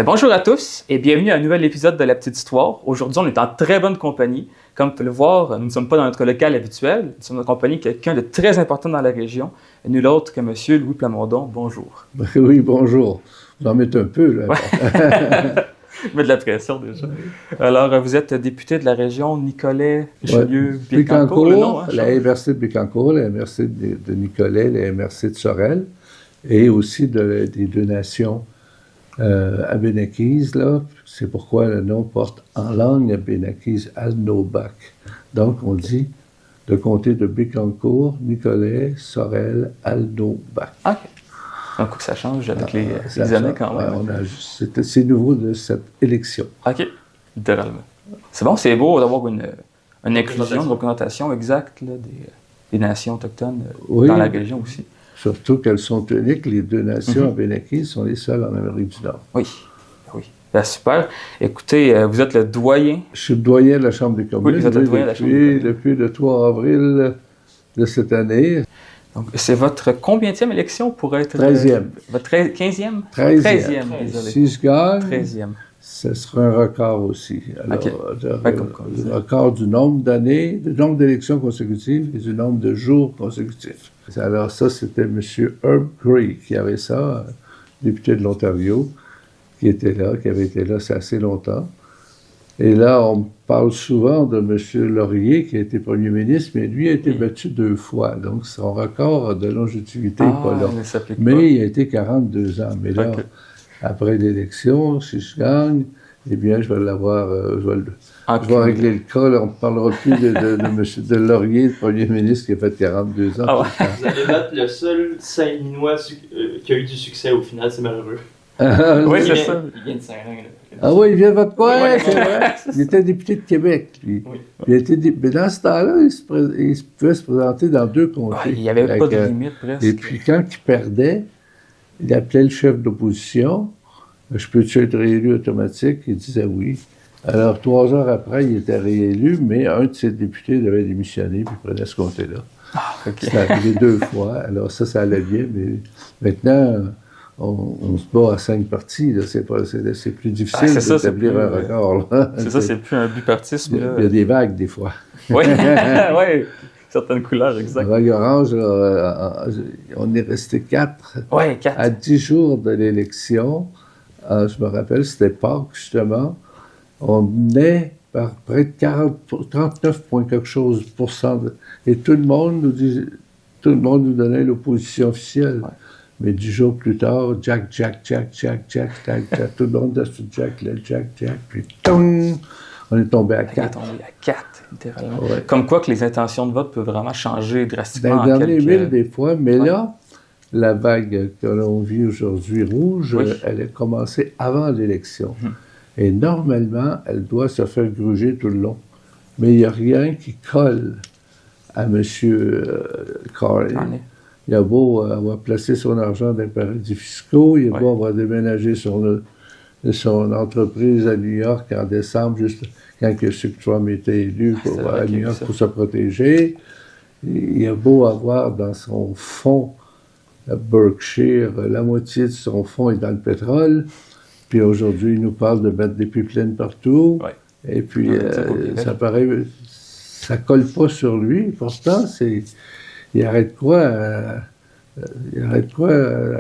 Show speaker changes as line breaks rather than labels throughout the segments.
Bonjour à tous et bienvenue à un nouvel épisode de La Petite Histoire. Aujourd'hui, on est en très bonne compagnie. Comme vous pouvez le voir, nous ne sommes pas dans notre local habituel. Nous sommes en compagnie de quelqu'un de très important dans la région, nul autre que M. Louis Plamondon. Bonjour.
Oui, bonjour. Vous en mettez un peu, là.
Ouais. Je mets de la pression déjà. Alors, vous êtes député de la région Nicolet, Richelieu, Bécancour, le nom, hein,
la MRC de Bécancour, la MRC de Nicolet, la MRC de Sorel, et aussi des deux nations abénaquises, là. C'est pourquoi le nom porte en langue abénaquise Alnobac. Donc, on dit le comté de Bécancour, Nicolet, Sorel, Alnobac.
OK. Un coup que ça change avec les années quand même.
C'est nouveau de cette élection.
OK, littéralement. C'est bon, c'est beau d'avoir une inclusion, une représentation exacte là, des nations autochtones dans la région aussi.
Surtout qu'elles sont uniques, les deux nations abénaquises sont les seules en Amérique du Nord.
Oui, oui. Ben, super. Écoutez, vous êtes le doyen.
Je suis le doyen de la Chambre des communes.
Oui, vous êtes le doyen de la Chambre des communes.
Depuis le 3 avril de cette année.
Donc, c'est votre combienième élection pour être...
13e.
Votre 15e?
13e.
Désolé.
Si je gagne,
13e.
ce sera un record aussi. Alors,
OK.
Le record du nombre d'années, du nombre d'élections consécutives et du nombre de jours consécutifs. Alors ça, c'était M. Herb Gray qui avait ça, député de l'Ontario, qui avait été là assez longtemps. Et là, on parle souvent de M. Laurier, qui a été premier ministre, mais lui a été battu 2 fois. Donc, son record de longévité n'est pas là. Mais il a été 42 ans. Mais là, après l'élection, si je gagne, eh bien, je vais l'avoir, je vais régler le cas. Là, on ne parlera plus de Laurier, le premier ministre, qui a fait 42 ans.
Vous allez battre le seul Saint-Minois qui a eu du succès au final, c'est malheureux.
Oui, c'est ça.
Il vient de Saint-Rhin.
Ah oui, il vient de votre coin, c'est vrai. Il était député de Québec, lui.
Oui.
Mais dans ce temps-là, il pouvait se présenter dans 2 comtés.
Il n'y avait pas de limite, presque.
Et puis, quand il perdait, il appelait le chef d'opposition. Je peux-tu être réélu automatique? Il disait oui. Alors, 3 heures après, il était réélu, mais un de ses députés devait démissionner, puis il prenait ce comté-là.
Ah, OK.
C'est arrivé 2 fois. Alors, ça allait bien, mais maintenant... On se bat à 5 partis, là. C'est plus difficile d'établir un record. Là.
C'est ça, c'est plus un bipartisme.
Il y a des vagues, des fois.
Oui, oui, certaines couleurs, exact.
La vague orange, là, on est resté 4.
Oui, 4.
À 10 jours de l'élection, je me rappelle, c'était Pâques, justement, on menait par près de 39 point quelque chose %. Et tout le monde nous donnait l'opposition officielle. Ouais. Mais 10 jours plus tard, Jack, tout le monde a sur Jack, puis toum, on est tombé à 4.
On est tombé à 4, littéralement.
Ouais.
Comme quoi que les intentions de vote peuvent vraiment changer drastiquement.
Dans les derniers 1000 des fois, mais là, la vague que l'on vit aujourd'hui rouge, elle a commencé avant l'élection. Et normalement, elle doit se faire gruger tout le long. Mais il n'y a rien qui colle à M. Carney. Il a beau avoir placé son argent dans les paradis fiscaux, il a beau avoir déménagé son entreprise à New York en décembre, juste quand M. Trump était élu à New York pour se protéger. Il a beau avoir dans son fonds, Berkshire, la moitié de son fonds est dans le pétrole. Puis aujourd'hui, il nous parle de mettre des pipelines partout. Ouais. Et puis, ça colle pas sur lui. Pourtant, il arrête quoi à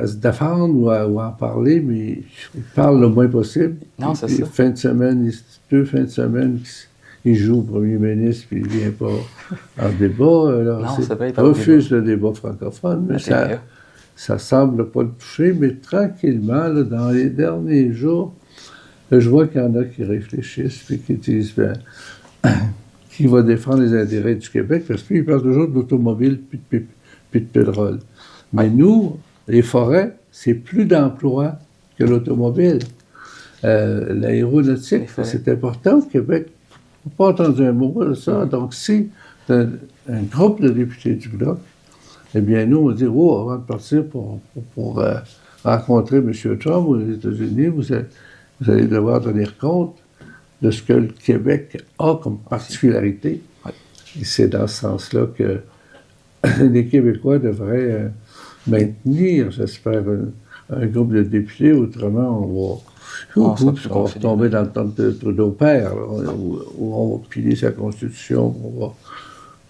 se défendre ou à en parler, mais il parle le moins possible.
Non, c'est ça.
Fin de semaine, 2 fins de semaine, il joue au premier ministre, puis il ne vient pas en débat. Alors, il refuse le débat francophone, mais ça semble pas le toucher. Mais tranquillement, là, dans les derniers jours, je vois qu'il y en a qui réfléchissent, puis qui disent, qui va défendre les intérêts du Québec, parce qu'il parle toujours de l'automobile puis de pétrole. Mais nous, les forêts, c'est plus d'emplois que l'automobile. L'aéronautique, c'est important au Québec. On n'a pas entendu un mot de ça. Donc, si un groupe de députés du Bloc, eh bien, nous, on dit, avant de partir pour rencontrer M. Trump aux États-Unis, vous allez devoir tenir compte de ce que le Québec a comme particularité. Et c'est dans ce sens-là que les Québécois devraient maintenir, j'espère, un groupe de députés. Autrement, On va retomber dans le temps de Trudeau père, où on va piler sa constitution, on va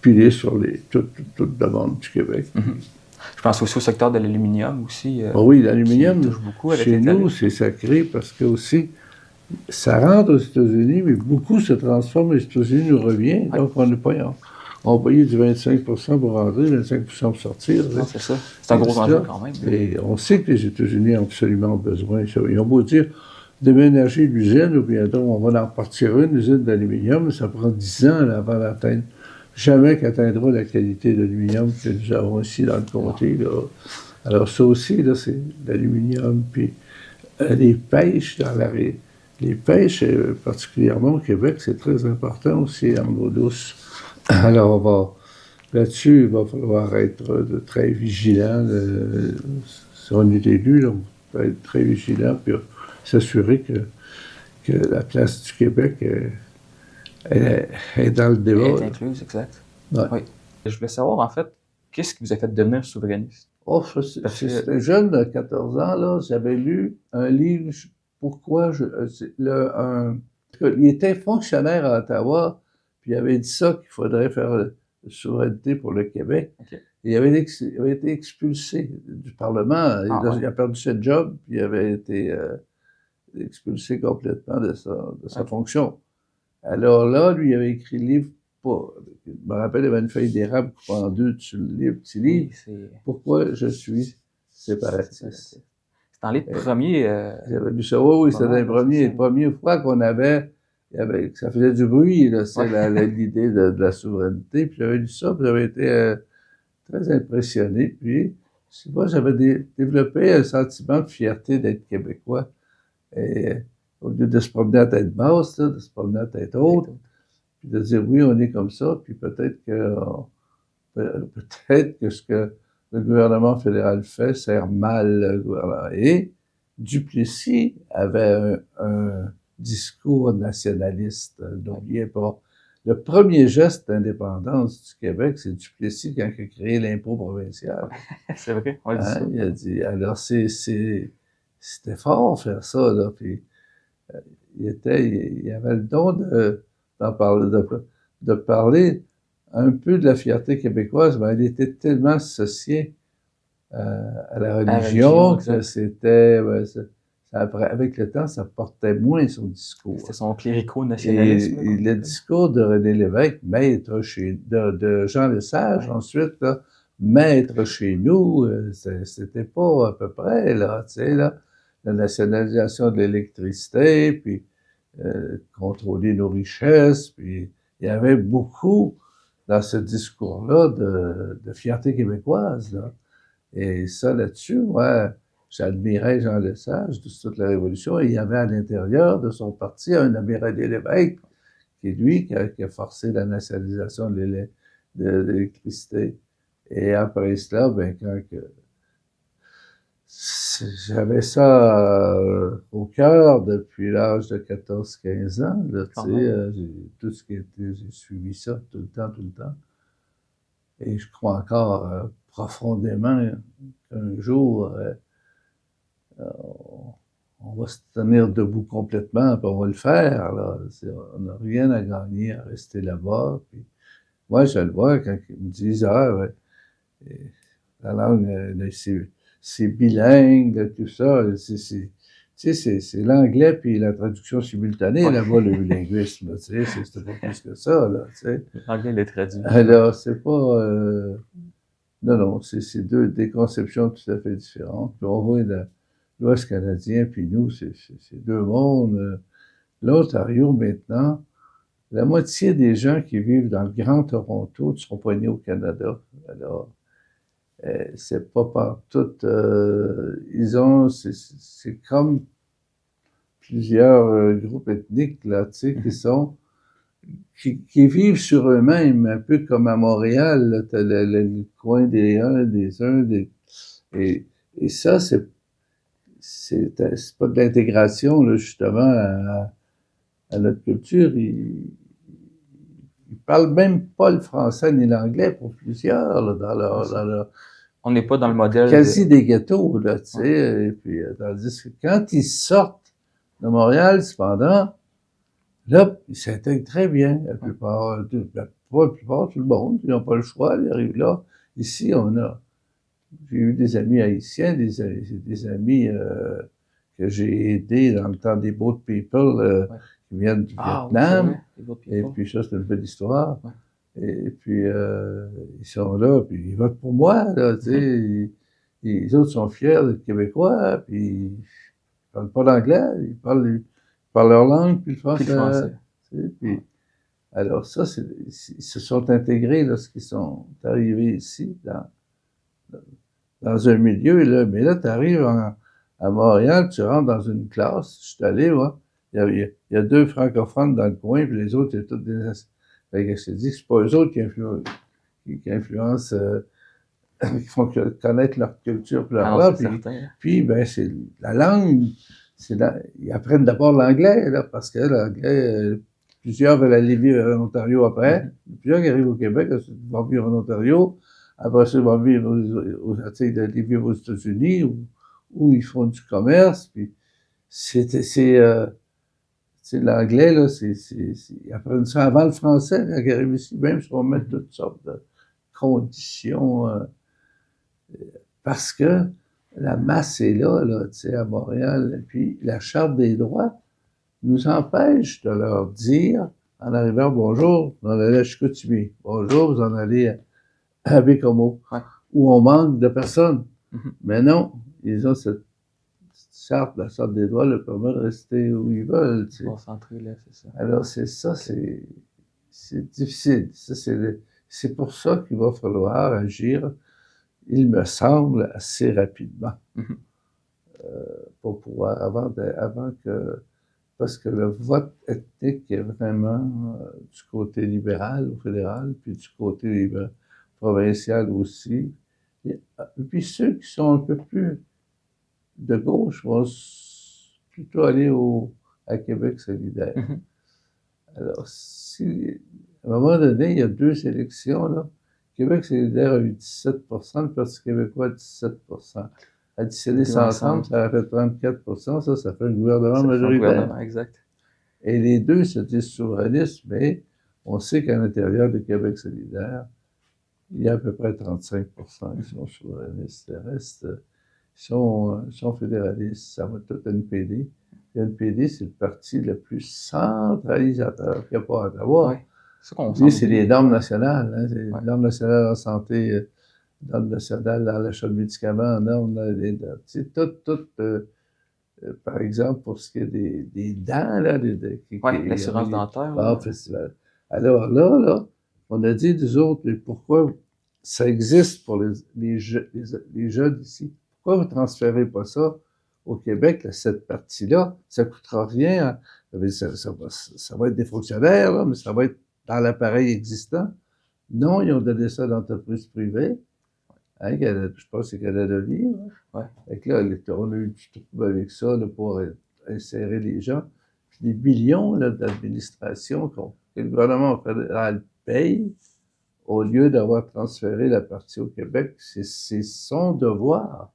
piler sur toute demande du Québec.
Je pense aussi au secteur de l'aluminium aussi.
Oui, l'aluminium,
beaucoup
chez nous, c'est sacré parce que aussi, ça rentre aux États-Unis, mais beaucoup se transforme aux États-Unis, nous revient, donc on n'est pas... On payait du 25 pour rentrer, 25 pour sortir.
Non, c'est ça. C'est un gros enjeu quand même.
Et on sait que les États-Unis ont absolument besoin. Ils ont beau dire déménager l'usine, ou bien donc on va en partir une usine d'aluminium, ça prend 10 ans avant d'atteindre. Jamais qu'atteindra la qualité d'aluminium que nous avons ici dans le comté. Là. Alors ça aussi, là, c'est l'aluminium. Puis les pêches dans les pêches, particulièrement au Québec, c'est très important aussi en eau douce. Alors, là-dessus, il va falloir être très vigilant. Si on est élu, là, on va être très vigilant puis s'assurer que la place du Québec est dans le débat.
Elle est incluse, exact.
Ouais.
Oui. Je voulais savoir, en fait, qu'est-ce qui vous a fait devenir souverainiste?
Oh, j'étais jeune, de 14 ans, là, j'avais lu un livre, pourquoi il était fonctionnaire à Ottawa, puis il avait dit ça, qu'il faudrait faire la souveraineté pour le Québec.
Okay.
Il avait été expulsé du Parlement. Il a perdu ses jobs, puis il avait été expulsé complètement de sa fonction. Alors là, lui, il avait écrit le livre, je me rappelle, il y avait une feuille d'érable coupée en deux sur le petit livre. Pourquoi je suis séparatiste.
C'est dans les premiers...
J'avais lu ça, oui, c'était les premières fois qu'on avait, ça faisait du bruit, là, c'est l'idée de la souveraineté. Puis j'avais lu ça, puis j'avais été très impressionné. Puis, je sais pas, j'avais développé un sentiment de fierté d'être québécois. Et au lieu de se promener à tête basse, là, de se promener à tête haute, puis de dire oui, on est comme ça, puis peut-être que ce que le gouvernement fédéral fait sert mal le gouvernement. Et Duplessis avait un discours nationaliste. N'oubliez pas. Le premier geste d'indépendance du Québec, c'est Duplessis quand il a créé l'impôt provincial.
C'est vrai, on dit ça.
Il a dit, alors c'était fort faire ça, là, puis il avait le don de parler un peu de la fierté québécoise, mais elle était tellement associée à la religion que c'était... avec le temps, ça portait moins son discours.
C'était son clérico-nationalisme.
Et le discours de René Lévesque, maître de Jean Lesage, ensuite, là, maître chez nous, c'était pas à peu près, là, tu sais, là, la nationalisation de l'électricité, puis contrôler nos richesses, puis il y avait beaucoup dans ce discours-là de fierté québécoise, là. Et ça, là-dessus, moi, j'admirais Jean Lesage de toute la Révolution, et il y avait à l'intérieur de son parti un amiral Lévesque, qui est lui qui a forcé la nationalisation de l'électricité. Et après cela, ben, j'avais ça au cœur depuis l'âge de 14-15 ans, là, tu sais, tout ce qui était, j'ai suivi ça tout le temps. Et je crois encore profondément qu'un jour, on va se tenir debout complètement, puis on va le faire, là. On n'a rien à gagner à rester là-bas. Puis moi, je le vois quand ils me disent, ouais, la langue, c'est bilingue, tout ça, c'est l'anglais puis la traduction simultanée, là-bas, le bilinguisme, tu sais, c'est pas plus que ça, là, tu sais.
L'anglais l'est traduit.
Alors, c'est pas... non, c'est des conceptions tout à fait différentes. Puis on voit l'Ouest canadien, puis nous, c'est deux mondes. L'Ontario, maintenant, la moitié des gens qui vivent dans le Grand Toronto sont poignés au Canada. Alors, c'est pas partout... c'est comme plusieurs groupes ethniques, là, tu sais, qui vivent sur eux-mêmes, un peu comme à Montréal, là, t'as le coin des uns, et ça, c'est pas de l'intégration, là, justement, à notre culture. Ils parlent même pas le français ni l'anglais pour plusieurs, là, dans leur
on n'est pas dans le modèle...
Quasi des ghettos, là, tu sais, et puis, tandis que quand ils sortent De Montréal, cependant, là, ils s'intègrent très bien. La plupart, tout le monde, ils n'ont pas le choix, ils arrivent là. Ici, j'ai eu des amis haïtiens, des amis que j'ai aidés dans le temps des Boat People qui viennent du Vietnam.
Oui,
et puis ça, c'est une belle histoire.
Ouais.
Et puis, ils sont là, puis ils votent pour moi, là, tu sais. Les autres sont fiers d'être Québécois, puis ils parlent pas d'anglais, ils parlent leur langue, puis le français. Puis, alors ça, ils se sont intégrés lorsqu'ils sont arrivés ici, dans un milieu, là. Mais là, tu arrives à Montréal, tu rentres dans une classe, je suis allé, moi, il y a 2 francophones dans le coin, puis les autres, c'est tous des... Fait que je te dis que c'est pas eux autres qui influencent, qui font connaître leur culture, puis leur langue. Puis, ben, c'est la langue, ils apprennent d'abord l'anglais, là, parce que l'anglais, plusieurs veulent aller vivre en Ontario après. Plusieurs qui arrivent au Québec, ils vont vivre en Ontario. Après ça, ils vont vivre aller vivre aux États-Unis, où ils font du commerce. Puis, l'anglais, là, ils apprennent ça avant le français, quand ils arrivent ici, même si on met toutes sortes de conditions, parce que la masse est là, tu sais, à Montréal. Et puis, la Charte des droits nous empêche de leur dire, en arrivant, bonjour, vous en allez à Chicoutimi. Bonjour, vous en allez à Bécomo, où on manque de personnes. Mais non, ils ont cette charte, la Charte des droits, leur permet de rester où ils veulent. Tu sais.
Concentrer là, c'est ça.
Alors, c'est difficile. C'est pour ça qu'il va falloir agir, il me semble, assez rapidement. Pour pouvoir, avant que... Parce que le vote ethnique est vraiment du côté libéral au fédéral, puis du côté provincial aussi. Et puis ceux qui sont un peu plus de gauche vont plutôt aller à Québec solidaire. Alors, à un moment donné, il y a 2 élections, là. Québec solidaire a eu 17%, le Parti québécois a 17%. Additionner ça ensemble, ça fait 34%, ça fait un gouvernement majoritaire. Un gouvernement,
exact.
Et les deux se disent souverainistes, mais on sait qu'à l'intérieur de Québec solidaire, il y a à peu près 35% qui sont souverainistes. Le reste sont fédéralistes. Ça va tout NPD. Le NPD, c'est le parti le plus centralisateur qu'il n'y a pas à Ottawa.
Oui. C'est
les normes nationales. Hein, c'est les normes nationales en santé, normes nationales dans l'achat de médicaments, normes, par exemple, pour ce qui est des dents, là,
l'assurance dentaire.
Alors là, on a dit, nous autres, pourquoi ça existe pour les jeunes ici? Pourquoi vous ne transférez pas ça au Québec, là, cette partie-là? Ça ne coûtera rien. Ça va être des fonctionnaires, là, mais ça va être dans l'appareil existant. Non, ils ont donné ça à l'entreprise privée. Hein, je pense que c'est Canada Vie. Fait là, on a eu du trouble avec ça là, pour insérer les gens. Puis des millions d'administration que le gouvernement fédéral paye au lieu d'avoir transféré la partie au Québec. C'est son devoir.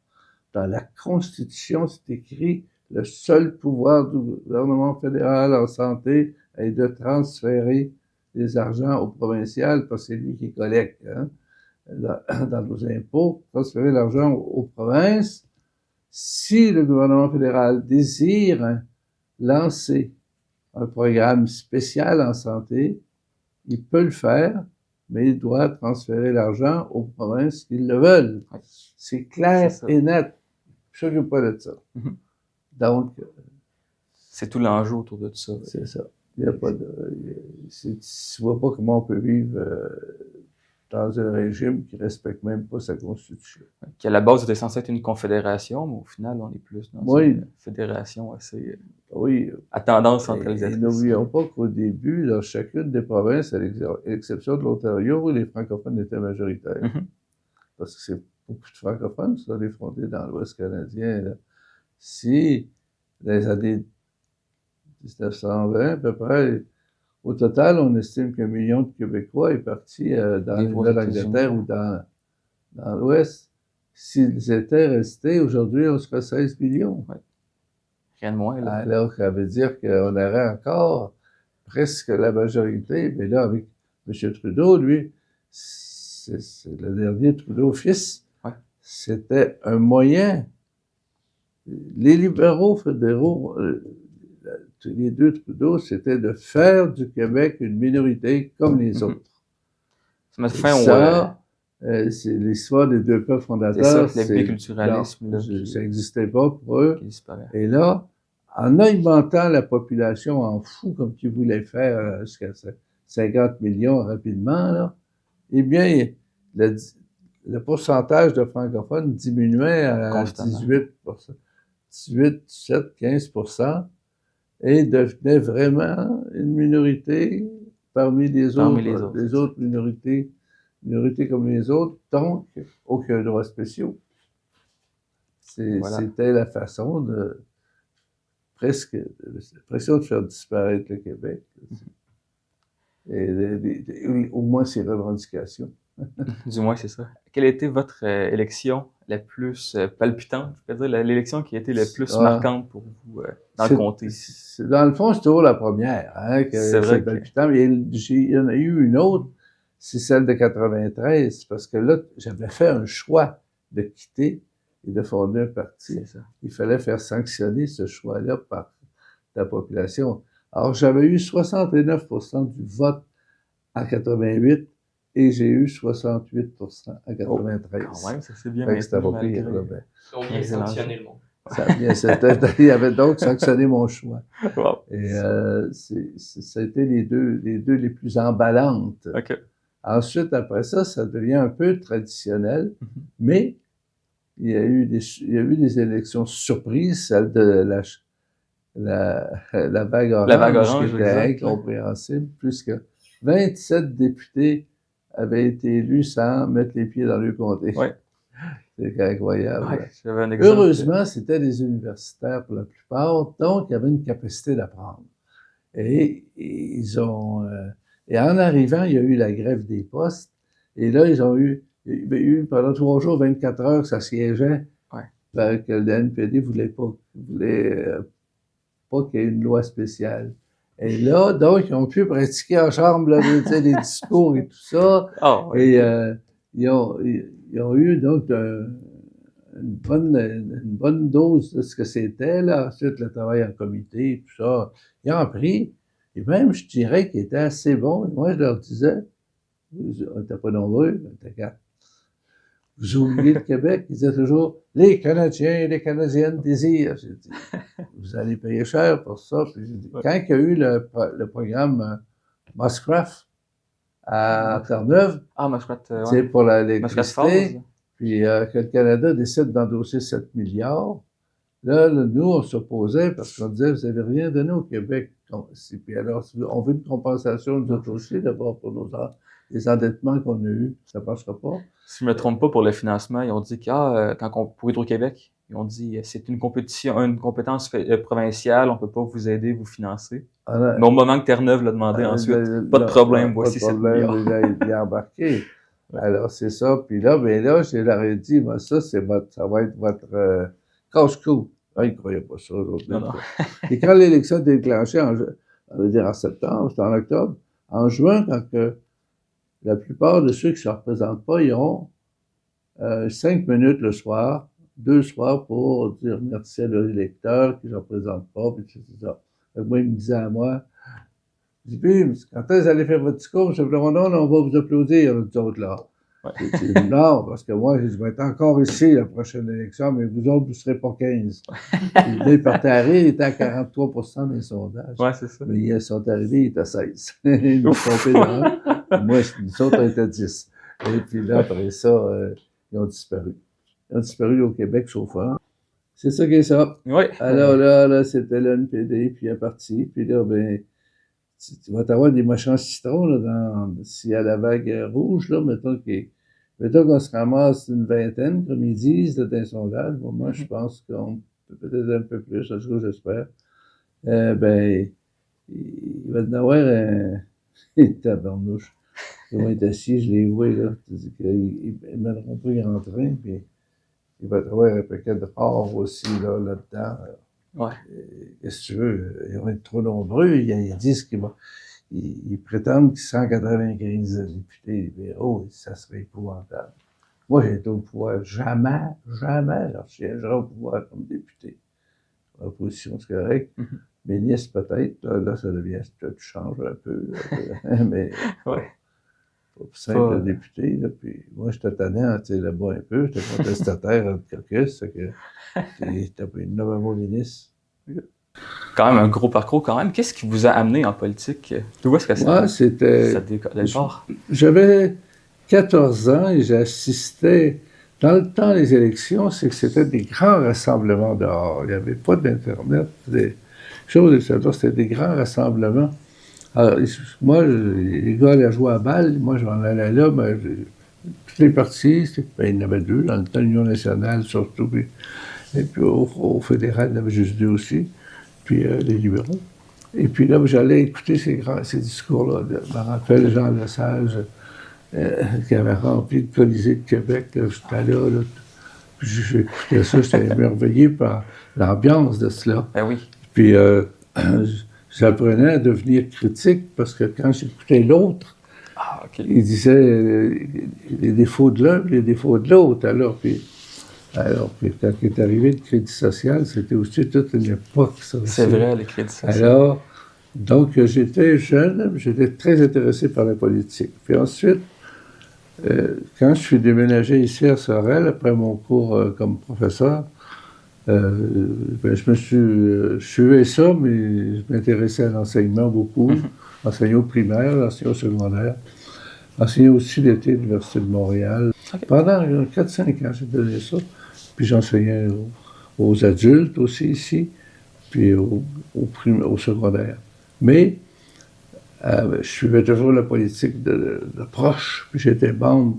Dans la Constitution, c'est écrit le seul pouvoir du gouvernement fédéral en santé est de transférer les argents au provincial parce que c'est lui qui collecte. Hein. Dans nos impôts, transférer l'argent aux provinces. Si le gouvernement fédéral désire lancer un programme spécial en santé, il peut le faire, mais il doit transférer l'argent aux provinces qui le veulent. C'est clair et net. Je ne s'occupe pas de ça. Donc,
c'est tout l'enjeu autour de ça.
C'est ça. Il n'y a pas de... Tu ne vois pas comment on peut vivre dans un régime qui ne respecte même pas sa constitution.
Qui à la base était censé être une confédération, mais au final, on est plus dans une fédération assez à tendance centralisatrice.
Et n'oublions pas qu'au début, dans chacune des provinces, à l'exception de l'Ontario, où les francophones étaient majoritaires, parce que c'est beaucoup de francophones qui sont allés fonder dans l'Ouest canadien. Là. Si, dans les années 1920, à peu près, au total, on estime qu'1 million de Québécois est parti dans la Nouvelle-Angleterre ou dans l'Ouest. S'ils étaient restés, aujourd'hui, on serait 16 millions.
Rien de moins, là.
Alors, ça veut dire qu'on aurait encore presque la majorité, mais là, avec M. Trudeau, lui, c'est le dernier Trudeau-fils,
Ouais.
c'était un moyen. Les libéraux fédéraux, les deux Trudeau, c'était de faire du Québec une minorité comme les autres.
Ça met
Et
fin
ça, c'est l'histoire des deux peuples fondateurs.
C'est ça, le biculturalisme, là,
ça n'existait pas pour eux.
qui disparaît.
Et là, en augmentant la population en fou, comme tu voulais faire jusqu'à 50 millions rapidement, là, eh bien, le pourcentage de francophones diminuait à 18 17, 15%, et devenait vraiment une minorité parmi les autres minorités comme les autres, donc aucun droit spécial. C'était la façon de pression de faire disparaître le Québec. Et au moins ses revendications.
Du moins, c'est ça. Quelle a été votre élection la plus palpitante, je peux dire, l'élection qui a été la plus marquante pour vous dans le comté?
Dans le fond, c'est toujours la première, hein,
c'est vrai
palpitant. Mais il y en a eu une autre, c'est celle de 93, parce que là, j'avais fait un choix de quitter et de fonder un parti.
C'est ça.
Il fallait faire sanctionner ce choix-là par la population. Alors, j'avais eu 69% du vote en 88 et j'ai eu 68% en 93.
Quand même, ça s'est bien
maintenu. C'était pas
pire. Ils ont bien sanctionné le monde.
Il avait donc sanctionné mon choix.
Wow.
Et ça a été les deux les plus emballantes.
Okay.
Ensuite, après ça, ça devient un peu traditionnel, mais il y a eu des élections surprises, celle de la vague orange, qui était incompréhensible, puisque 27 députés avaient été élus sans mettre les pieds dans le comté.
Ouais.
C'est incroyable.
Ouais,
heureusement, c'était des universitaires pour la plupart, donc il y avait une capacité d'apprendre. Et ils ont... et en arrivant, il y a eu la grève des postes, et là, il y a eu pendant 3 jours, 24 heures, ça siégeait, que le NPD voulait pas qu'il y ait une loi spéciale. Et là, donc, ils ont pu pratiquer en chambre là, les discours et tout ça.
Oh,
et ils ont eu donc une bonne dose de ce que c'était, là. Ensuite, le travail en comité, tout ça. Ils ont pris. Et même, je dirais qu'il était assez bon. Et moi, je leur disais, on n'était pas nombreux, on était 4. Vous oubliez le Québec, ils disaient toujours « Les Canadiens et les Canadiennes désirent ». J'ai dit « Vous allez payer cher pour ça ». Puis j'ai dit, quand il y a eu le programme Muscraft à Terre-Neuve, c'est pour l'électricité, puis que le Canada décide d'endosser 7 milliards, là, nous, on s'opposait parce qu'on disait « Vous n'avez rien donné au Québec ». Puis alors, on veut une compensation de notre aussi, d'abord pour les endettements qu'on a eus, ça ne passera pas.
Si je ne me trompe pas, pour le financement, ils ont dit pour Hydro-Québec, ils ont dit c'est une compétence provinciale, on ne peut pas vous aider, vous financer. Mais au moment que Terre-Neuve l'a demandé ensuite, pas de problème, voici 7 milliards.
Il a embarqué. Alors, c'est ça. Puis là, je leur ai dit, ça va être votre casse-cou. Ils ne croyaient pas ça.
Non.
Et quand l'élection était déclenchée, on va dire en septembre, c'était en octobre, en juin, quand la plupart de ceux qui ne se représentent pas, ils ont 5 minutes le soir, 2 soirs pour dire merci à l'électeur qui ne se représente pas, puis tout ça. Moi, il me disait à moi, je dis, puis, quand est-ce que vous allez faire votre discours? Je dis, non, on va vous applaudir, nous autres, là. Ouais. J'ai dit, non, parce que moi, je vais être encore ici la prochaine élection, mais vous autres, vous ne serez pas 15. Puis là, il partait à rire, il était à 43% des sondages.
Ouais, c'est ça.
Mais ils sont arrivés, il était à 16. Ils m'ont trompé dans moi, nous autres, on était à 10. Et puis là, après ça, ils ont disparu. Ils ont disparu au Québec, sauf un. C'est ça qui est ça.
Oui.
Alors là, c'était le NPD, puis un parti. Puis là, tu vas t'avoir des machins citrons, là, s'il y a la vague rouge, là, mettons qu'on se ramasse une vingtaine, comme ils disent, dans un sondage. Bon, moi, je pense qu'on peut peut-être un peu plus, en tout cas, j'espère. Il va y avoir un tabarnouche. Ils vont être assis, je les vois, là. Ils ne mèneront pas grand train, puis il va y avoir un paquet de or aussi, là-dedans.
Ouais.
Qu'est-ce que tu veux? Ils vont être trop nombreux. Ils disent ils prétendent que 195 députés libéraux, ça serait épouvantable. Moi, j'ai été au pouvoir. Jamais je siégerai au pouvoir comme député. L'opposition, c'est correct. Ministre, peut-être. Là, ça devient... Tu changes un peu. Mais
Ouais.
pas simple député. Là, puis moi, j'étais tannant, tu sais, là-bas un peu. J'étais contestataire entre caucus. C'est que t'as pas une nouvelle ministre.
Quand même un gros parcours quand même. Qu'est-ce qui vous a amené en politique? D'où est-ce que
Moi, c'était...
ça départ?
J'avais 14 ans et j'assistais... Dans le temps des élections, c'est que c'était des grands rassemblements dehors. Il n'y avait pas d'Internet, des choses de ça. C'était des grands rassemblements. Alors, moi, les gars allaient jouer à balle. Moi, je m'en allais là. Ben, tous les partis, il y en avait deux. Dans le temps, l'Union nationale, surtout. Et puis au fédéral, il y en avait juste deux aussi. Puis les libéraux. Et puis là, j'allais écouter ces discours-là. Je me rappelle Jean Lesage, qui avait rempli le Colisée de Québec. J'étais là, puis j'écoutais ça, j'étais émerveillé par l'ambiance de cela.
Ben oui.
Puis j'apprenais à devenir critique parce que quand j'écoutais l'autre, il disait les défauts de l'un et les défauts de l'autre. Alors, puis quand il est arrivé le crédit social, c'était aussi toute une époque. Ça,
c'est vrai, le crédit social.
Alors, donc j'étais jeune, j'étais très intéressé par la politique. Puis ensuite, quand je suis déménagé ici à Sorel, après mon cours comme professeur, je suivais ça, mais je m'intéressais à l'enseignement beaucoup. Enseigner au primaire, enseigner au secondaire. Enseigner aussi l'été à l'Université de Montréal. Pendant 4-5 ans, j'ai donné ça. Puis j'enseignais aux adultes aussi ici, puis au secondaire. Mais je suivais toujours la politique de proche. Puis j'étais membre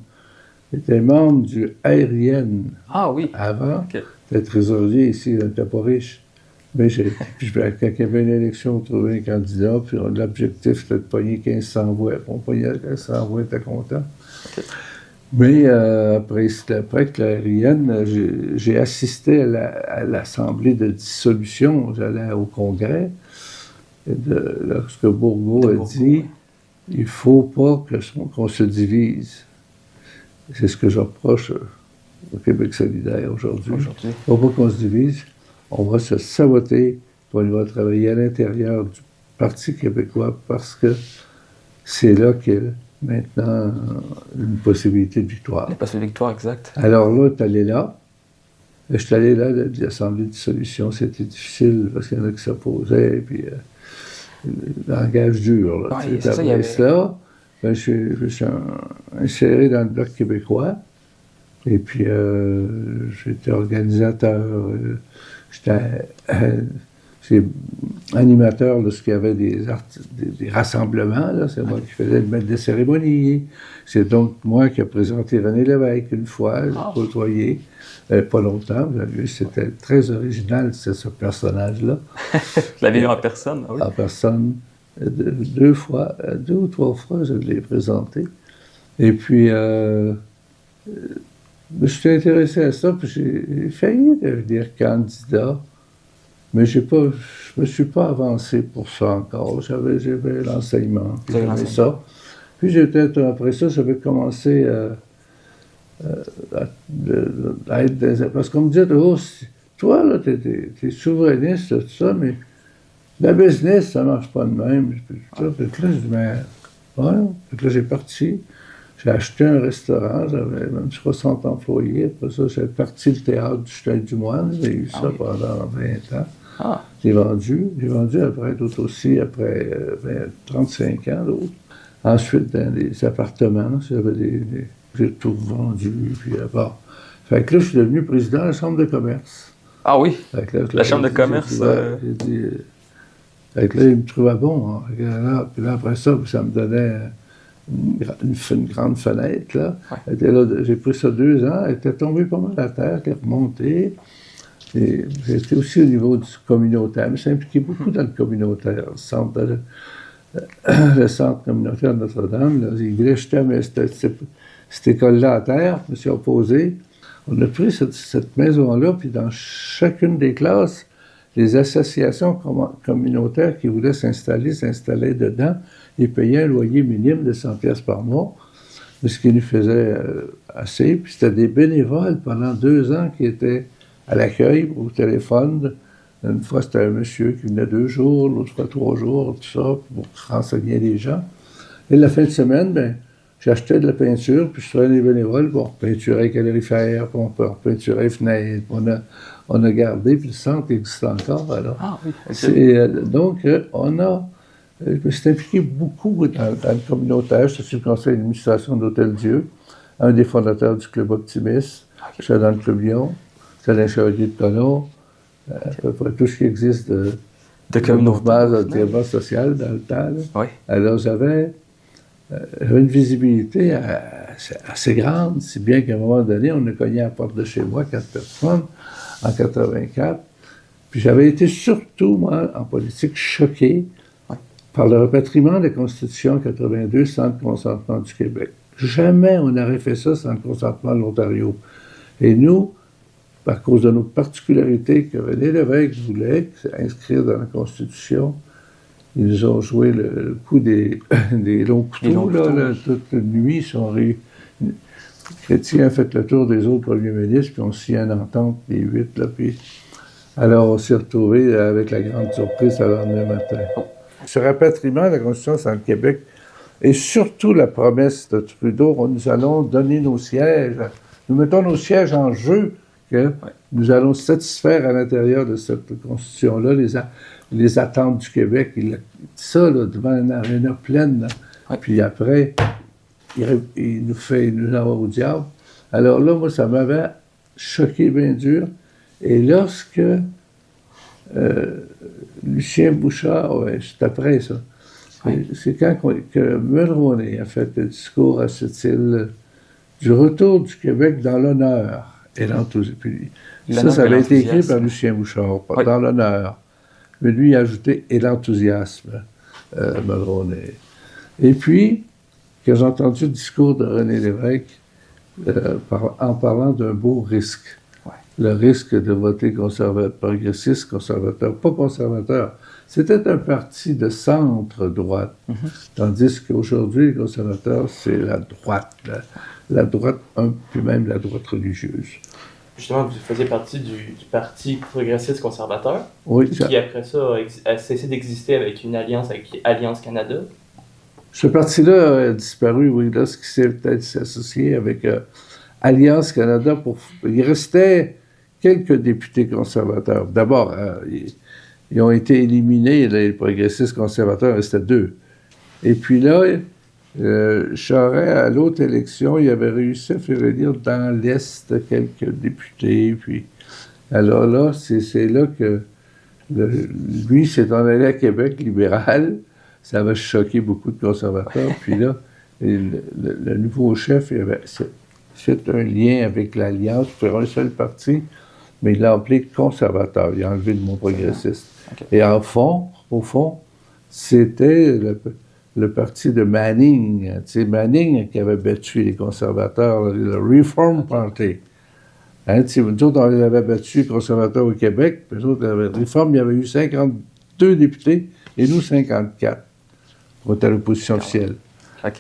du RIN.
Ah oui.
Avant. J'étais trésorier ici, on n'était pas riche. Mais quand il y avait une élection, on trouvait un candidat, puis l'objectif c'était de pogner 1500 voix. On pognait 1500 voix, on était content. Okay. Mais après que la RIN, j'ai assisté à l'assemblée de dissolution. J'allais au congrès. Lorsque Bourgault a dit il ne faut pas qu'on se divise. C'est ce que je reproche au Québec solidaire aujourd'hui. Il ne faut pas qu'on se divise. On va se saboter, puis on va travailler à l'intérieur du Parti québécois parce que c'est là qu'il y a maintenant une possibilité de victoire.
La possibilité de victoire, exact.
Alors là, tu es allé là. Je suis allé là, de l'Assemblée de dissolution. C'était difficile parce qu'il y en a qui s'opposaient, puis le langage dur. Là,
oui, c'est ça, il y avait...
là, ben, je suis inséré dans le Bloc québécois. Et puis, j'étais organisateur, j'étais animateur lorsqu'il y avait des rassemblements. Là, c'est moi qui faisais le maître des cérémonies. C'est donc moi qui ai présenté René Lévesque une fois, côtoyé. Pas longtemps, vous avez vu, c'était très original, ce personnage-là.
Vous l'avez vu en personne?
Oui. En personne. 2 ou 3 fois, je l'ai présenté. Et puis, je suis intéressé à ça, puis j'ai failli devenir candidat, mais je me suis pas avancé pour ça encore. J'avais l'enseignement, puis j'avais ça. Puis après ça, j'avais commencé à être dans... Parce qu'on me disait, toi, là, t'es souverainiste, tout ça, mais la business, ça marche pas de même. Puis là, je dis, mais ouais. Puis là, j'ai parti. J'ai acheté un restaurant, j'avais même 60 employés. Après ça, j'ai parti le théâtre du Château du Moine. J'ai eu ça pendant 20 ans.
Ah.
J'ai vendu après d'autres aussi, après 35 ans d'autres. Ensuite, dans des appartements, j'ai tout vendu. Puis fait que là, je suis devenu président de la Chambre de commerce.
Ah oui? La Chambre de commerce.
J'ai dit, fait que là, il me trouvait bon. Hein. Puis là, après ça, ça me donnait une grande fenêtre. Là. Ouais. J'ai pris ça 2 ans. Elle était tombée pas mal à terre, elle est remontée. Et j'étais aussi au niveau du communautaire. Je me suis impliqué beaucoup dans le communautaire. Le centre communautaire de Notre-Dame, là, il voulait jeter cette école-là à terre. Je me suis opposé. On a pris cette maison-là, puis dans chacune des classes, les associations communautaires qui voulaient s'installer dedans et payaient un loyer minime de 100 pièces par mois, ce qui nous faisait assez. Puis c'était des bénévoles pendant 2 ans qui étaient à l'accueil, au téléphone. Une fois, c'était un monsieur qui venait 2 jours, l'autre fois 3 jours, tout ça, pour renseigner les gens. Et la fin de semaine, ben, j'achetais de la peinture, puis je trouvais des bénévoles, bon, peinturer les calorifères, puis on peinturer les fenêtres, on a gardé, puis le centre existe encore, alors.
Ah oui, okay.
Donc, je me suis impliqué beaucoup dans le communautaire. Je suis le conseil d'administration d'Hôtel-Dieu, un des fondateurs du Club Optimiste. Okay. J'étais dans le Club Lyon, j'étais dans le Chevalier de Colomb, à peu près tout ce qui existe de mouvement de développement social dans le temps.
Oui.
Alors, j'avais une visibilité assez grande, si bien qu'à un moment donné, on a cogné à la porte de chez moi, 4 personnes, en 84. Puis j'avais été surtout, moi, en politique, choqué par le rapatriement de la Constitution en 82 sans le consentement du Québec. Jamais on n'aurait fait ça sans le consentement de l'Ontario. Et nous, par cause de nos particularités que René Lévesque voulait inscrire dans la Constitution, ils nous ont joué le coup des longs couteaux, là, toute la nuit, ils sont Chrétien a fait le tour des autres premiers ministres, puis on s'y a une entente, les 8, là, puis alors on s'est retrouvés avec la grande surprise le lendemain matin. Ce rapatriement de la Constitution sans le Québec, et surtout la promesse de Trudeau, nous allons donner nos sièges, nous mettons nos sièges en jeu, que nous allons satisfaire à l'intérieur de cette Constitution-là les attentes du Québec. Il a dit ça là, devant une aréna pleine. Puis après, il nous envoie au diable. Alors là, moi, ça m'avait choqué bien dur. Et lorsque Lucien Bouchard, c'est après ça, c'est quand que Mulroney a fait le discours à ce style du retour du Québec dans l'honneur et l'enthousiasme. Ça avait été écrit par Lucien Bouchard, dans l'honneur. Mais lui, il a ajouté « et l'enthousiasme », Mulroney. Et puis, quand j'ai entendu le discours de René Lévesque en parlant d'un beau risque, le risque de voter progressiste, conservateur, pas conservateur. C'était un parti de centre-droite, tandis qu'aujourd'hui, les conservateurs, c'est la droite, la droite, puis même la droite religieuse.
Justement, vous faisiez partie du Parti progressiste conservateur, qui après ça a cessé d'exister avec une alliance avec Alliance Canada.
Ce parti-là a disparu, oui, lorsqu'il s'est peut-être associé avec Alliance Canada. Il restait quelques députés conservateurs. D'abord, ils ont été éliminés, les progressistes conservateurs, il restait 2. Et puis là, Charest, à l'autre élection, il avait réussi à faire élire dans l'Est quelques députés. Puis, alors là, c'est là que lui s'est en allé à Québec libéral. Ça avait choqué beaucoup de conservateurs. Puis là, le nouveau chef il avait fait un lien avec l'Alliance pour faire un seul parti, mais il l'a appelé conservateur. Il a enlevé le mot progressiste. Et au fond, c'était le parti de Manning. C'est Manning qui avait battu les conservateurs, le Reform Party. Nous autres, on les avait battus, les conservateurs au Québec, puis les autres, Reform, il y avait eu 52 députés, et nous, 54. On était à l'opposition officielle.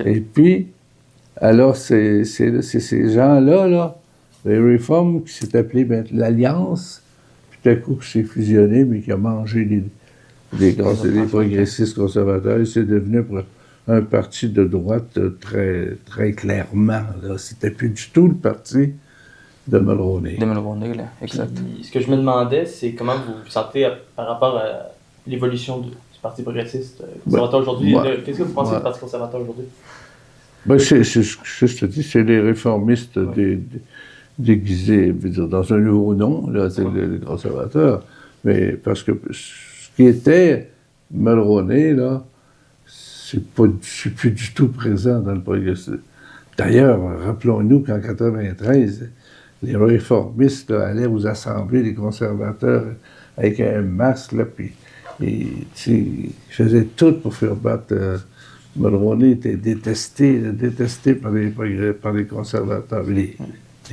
Et puis, alors, c'est ces gens-là, là, les Reform, qui s'est appelé l'Alliance, puis tout à coup, qui s'est fusionné, mais qui a mangé les progressistes conservateurs, et c'est devenu un parti de droite très, très clairement. Là. C'était plus du tout le parti de Mulroney.
De Mulroney, là, exact.
Puis, ce que je me demandais, c'est comment vous vous sentez par rapport à l'évolution du Parti progressiste conservateur aujourd'hui. Qu'est-ce que vous pensez du Parti conservateur aujourd'hui?
Je te dis, c'est les réformistes déguisés, dans un nouveau nom, là, c'est les conservateurs. Mais parce que ce qui était Mulroney, là, c'est plus du tout présent dans le progressisme. D'ailleurs, rappelons-nous qu'en 1993, les réformistes là, allaient aux assemblées des conservateurs avec un masque, là, puis ils faisaient tout pour faire battre. Mulroney était détesté par les conservateurs, les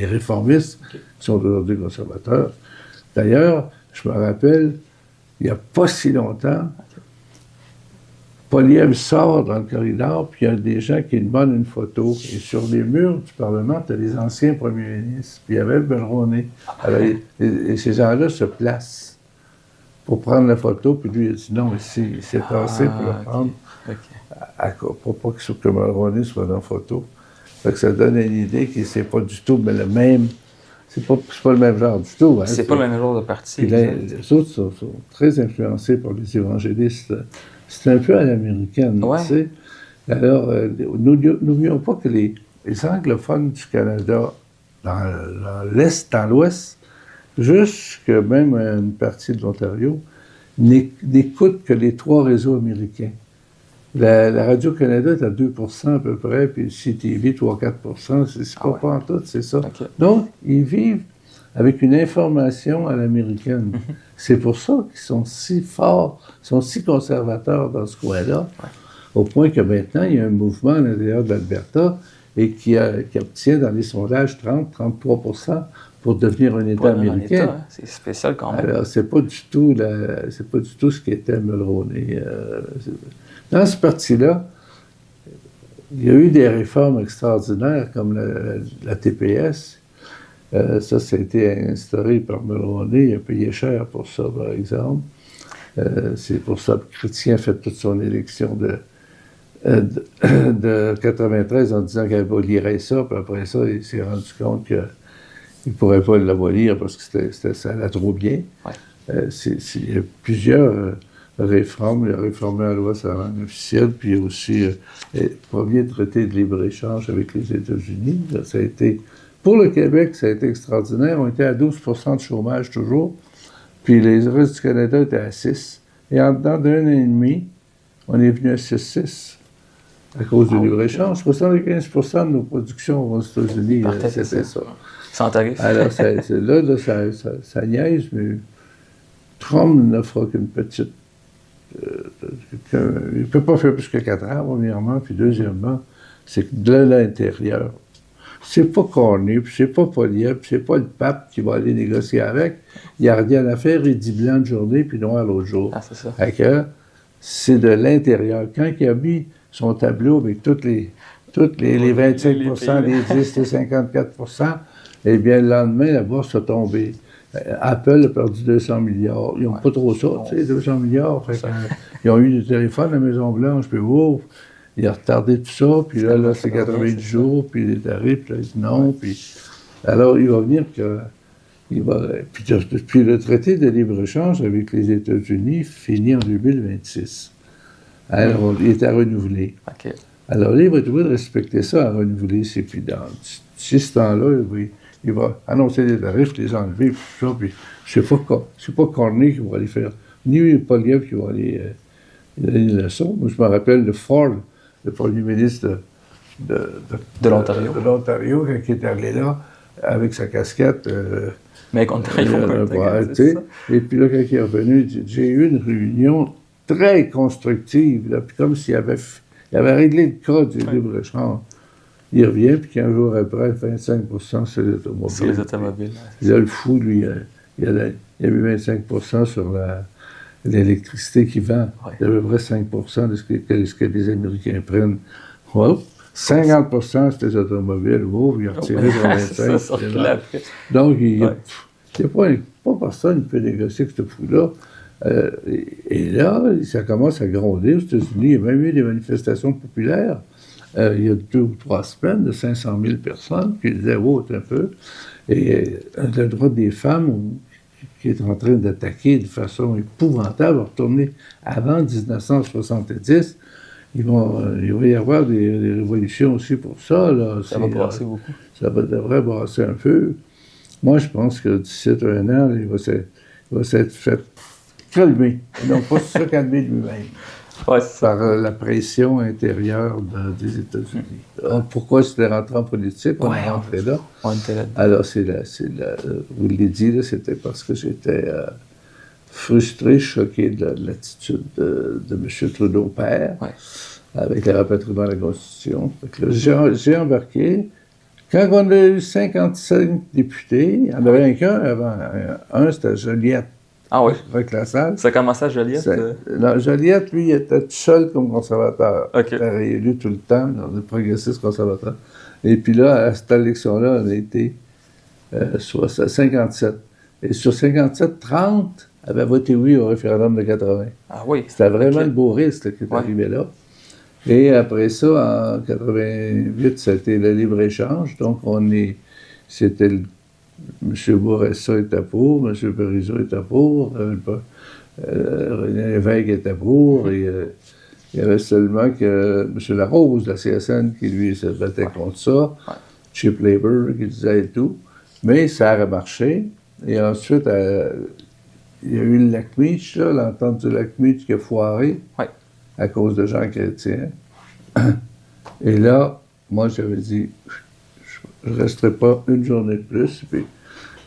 réformistes qui sont aujourd'hui conservateurs. D'ailleurs, je me rappelle, il n'y a pas si longtemps, Poilievre sort dans le corridor, puis il y a des gens qui demandent une photo. Et sur les murs du Parlement, tu as les anciens premiers ministres. Puis il y avait Mulroney. Alors, et ces gens-là se placent pour prendre la photo, puis lui, il a dit non, il s'est passé pour le prendre, pour pas que Mulroney soit dans la photo. Fait que ça donne une idée que c'est pas du tout mais le même. C'est pas le même genre du tout. Hein,
c'est pas le même genre de parti.
Puis les autres sont très influencés par les évangélistes. C'est un peu à l'américaine, tu sais. Alors, n'oublions pas que les anglophones du Canada, dans l'Est, dans l'Ouest, jusque même une partie de l'Ontario, n'écoutent que les 3 réseaux américains. La Radio-Canada est à 2% à peu près, puis le CTV, 3-4%, c'est pas en tout, c'est ça. Okay. Donc, ils vivent avec une information à l'américaine. C'est pour ça qu'ils sont si forts, sont si conservateurs dans ce coin-là, au point que maintenant, il y a un mouvement à l'intérieur de l'Alberta et qui obtient dans les sondages 30-33% pour devenir un État américain.
Hein? C'est spécial quand même.
Alors, c'est pas du tout ce qu'était Mulroney. Dans ce parti-là, il y a eu des réformes extraordinaires comme la TPS. Ça a été instauré par Mulroney. Il a payé cher pour ça, par exemple. C'est pour ça que Chrétien a fait toute son élection de 93 en disant qu'il abolirait ça. Puis après ça, il s'est rendu compte qu'il ne pourrait pas l'abolir parce que ça allait trop bien. Ouais. Il y a plusieurs réformes. Il a réformé la loi sur la langue officielle, puis aussi le premier traité de libre-échange avec les États-Unis. Ça a été... Pour le Québec, ça a été extraordinaire. On était à 12% de chômage toujours, puis les restes du Canada étaient à 6. Et en dedans d'un an et demi, on est venu à 6,6 à cause du libre-échange. 75% de nos productions vont aux États-Unis. C'était ça.
Sans tarif.
Alors, ça niaise, mais Trump ne fera qu'une petite... il ne peut pas faire plus que 4 ans, premièrement, puis deuxièmement, c'est que de l'intérieur, c'est pas Cornu, puis c'est pas Poilievre, puis c'est pas le pape qui va aller négocier avec. Il n'y a rien à faire, il dit blanc de journée, puis noir l'autre jour.
Ah, c'est ça.
C'est de l'intérieur. Quand il a mis son tableau avec les 25%, les 10, les 54%, eh bien, le lendemain, la bourse a tombé. Apple a perdu 200 milliards. Ils n'ont pas trop ça, tu sais, 200 milliards. Fait ils ont eu des téléphones à la Maison-Blanche, puis ouf, il a retardé tout ça, puis là c'est 90 jours, puis les tarifs, puis là, il dit non, puis... Alors, il va venir que... Puis le traité de libre-échange avec les États-Unis finit en 2026. Alors, il est à renouveler.
Okay.
Alors, là, il va être obligé de respecter ça, à renouveler. Puis d'ici ce temps-là, il va annoncer des tarifs, les enlever, puis tout ça. Puis c'est pas Corney qui va aller faire, ni Poilievre qui va aller donner une leçon. Moi, je me rappelle de Ford, le premier ministre
de l'Ontario.
De l'Ontario, quand il est allé là, avec sa casquette.
Mais Ontario,
et puis là, quand il est revenu, il dit, j'ai eu une réunion très constructive, là, puis comme s'il avait réglé le cas du libre-échange. Il revient, puis 15 jours après, 25% sur les automobiles.
Sur les automobiles.
Là, le fou, lui, il a mis 25% sur l'électricité qu'il vend. Ouais. Il y a à peu près 5% de ce que les Américains prennent. Ouais. 50% c'était les automobiles. Oh, il a retiré sur 25%. Donc, il n'y a pas personne qui peut négocier avec ce fou-là. Et là, ça commence à gronder aux États-Unis. Il y a même eu des manifestations populaires. Il y a 2 ou 3 semaines, de 500 000 personnes qui disaient « Oh, un peu ». Et le droit des femmes, qui est en train d'attaquer de façon épouvantable, retourner avant 1970, il va y avoir des révolutions aussi pour ça. Là.
Ça va brasser beaucoup.
Ça devrait brasser un peu. Moi, je pense que d'ici un an, il va s'être fait calmer. Et non pas se calmer lui-même.
Ouais,
par la pression intérieure des États-Unis. Pourquoi c'était rentré en politique? On est rentré là. Alors, vous l'avez dit, là, c'était parce que j'étais frustré, choqué de l'attitude de M. Trudeau père, avec le rapatriement de la Constitution. J'ai embarqué. Quand on a eu 55 députés, il n'y en avait qu'un avant. Un, c'était Joliette.
Ah oui?
Avec la salle.
Ça a commencé à Joliette?
Non, Joliette, lui, il était tout seul comme conservateur.
OK.
Il était réélu tout le temps dans le progressiste conservateur. Et puis là, à cette élection-là, on a été 57. Et sur 57, 30 avaient voté oui au référendum de 80.
Ah oui?
C'était vraiment le beau risque qui est arrivé là. Et après ça, en 88, c'était le libre-échange. Donc, c'était M. Bourassa était pour, M. Parizeau était pour, René Lévesque était pour, et il y avait seulement que M. Larose, de la CSN, qui lui se battait contre ça, Chip Labour, qui disait et tout. Mais ça a marché. Et ensuite, il y a eu le Lac-Meech, l'entente du Lac-Meech qui a foiré à cause de Jean Chrétien. Et là, moi, j'avais dit, je ne resterai pas une journée de plus. Puis,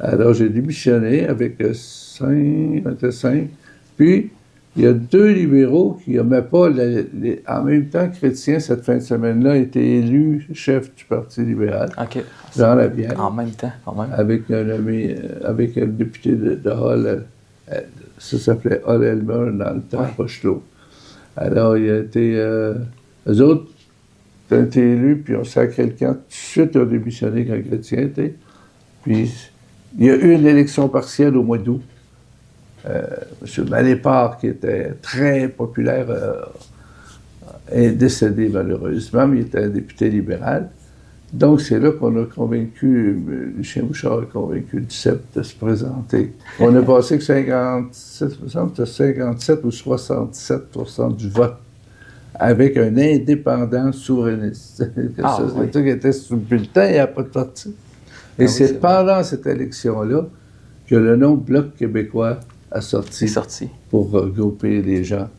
alors, j'ai démissionné avec 5. Puis, il y a 2 libéraux qui n'aimaient pas, en même temps, Chrétien, cette fin de semaine-là, a été élu chef du Parti libéral.
OK.
Jean Labienne.
En même temps, quand même.
Avec un député de Hall, ça s'appelait Hall Elmer dans le temps, Pochelot. Alors, il a été. Eux autres ont été élus, puis on sacré le camp. Tout de suite, ils ont démissionné quand Chrétien était. Puis, il y a eu une élection partielle au mois d'août. M. Malépard, qui était très populaire, est décédé malheureusement, mais il était un député libéral. Donc, c'est là qu'on a convaincu, Lucien Bouchard a convaincu le CEP de se présenter. On a passé que 57 ou 67% du vote avec un indépendant souverainiste. C'est ça qui était sur le bulletin, il n'y a pas de parti. Et c'est pendant cette élection-là que le nom Bloc québécois a sorti pour regrouper les gens.